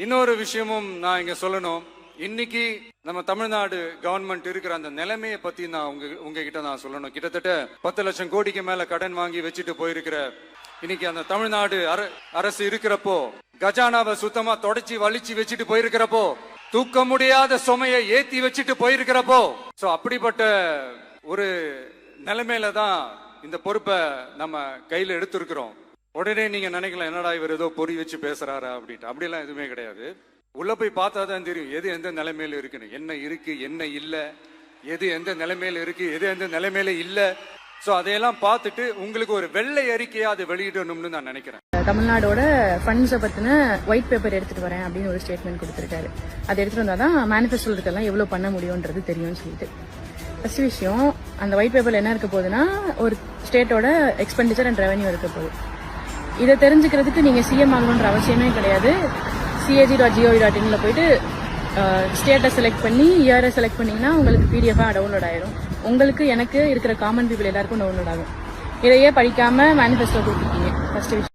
இன்னொரு விஷயமும் நான் இங்க சொல்லணும். இன்னைக்கு நம்ம தமிழ்நாடு கவர்மெண்ட் இருக்கிற அந்த நிலைமையை பத்தி நான் உங்ககிட்ட நான் சொல்லணும். கிட்டத்தட்ட 10 லட்சம் கோடிக்கு மேல கடன் வாங்கி வச்சுட்டு போயிருக்கிற இன்னைக்கு அந்த தமிழ்நாடு அரசு இருக்கிறப்போ, கஜானாவை சுத்தமா தொடச்சி வலிச்சு வச்சுட்டு போயிருக்கிறப்போ, தூக்க முடியாத சுமையை ஏத்தி வச்சுட்டு போயிருக்கிறப்போ, சோ அப்படிப்பட்ட ஒரு நிலைமையில தான் இந்த பொறுப்பை நம்ம கையில எடுத்திருக்கிறோம். உடனே நீங்க நினைக்கலாம், என்னடா இவர் ஏதோ பொறி வச்சு பேசுறாரா அப்படின்ட்டு. அப்படிலாம் எதுவுமே கிடையாது. உள்ள போய் பார்த்தா தான் தெரியும் எது எந்த நிலைமையில இருக்குன்னு, என்ன இருக்கு என்ன இல்ல, எது எந்த நிலைமையில இருக்கு எது எந்த நிலைமையில இல்ல. சோ அதையெல்லாம் பார்த்துட்டு உங்களுக்கு ஒரு வெள்ளை அறிக்கையா அதை வெளியிடணும்னு நான் நினைக்கிறேன். தமிழ்நாடோட ஃபண்ட்ஸை பத்தின ஒயிட் பேப்பர் எடுத்துட்டு வரேன் அப்படின்னு ஒரு ஸ்டேட்மெண்ட் கொடுத்திருக்காரு. அதை எடுத்துட்டு வந்தாதான் மேனிஃபெஸ்டோல இருக்கலாம் எவ்வளவு பண்ண முடியும்ன்றது தெரியும்னு சொல்லிட்டு. ஃபர்ஸ்ட் விஷயம், அந்த ஒயிட் பேப்பர்ல என்ன இருக்க போகுதுன்னா, ஒரு ஸ்டேட்டோட எக்ஸ்பெண்டிச்சர் அண்ட் ரெவன்யூ இருக்க போகுது. இதை தெரிஞ்சுக்கிறதுக்கு நீங்க சிஎம் ஆகணுன்ற அவசியமே கிடையாது. CAG.gov.inல போயிட்டு ஸ்டேட்டை செலக்ட் பண்ணி இயரை செலக்ட் பண்ணீங்கன்னா உங்களுக்கு PDF-ஆ டவுன்லோட் ஆயிரும். உங்களுக்கு எனக்கு இருக்கிற காமன் பீப்புள் எல்லாருக்கும் டவுன்லோட் ஆகும். இதையே படிக்காம மேனிஃபெஸ்டோ கொடுத்துருக்கீங்க. ஃபர்ஸ்ட் விஷயம்.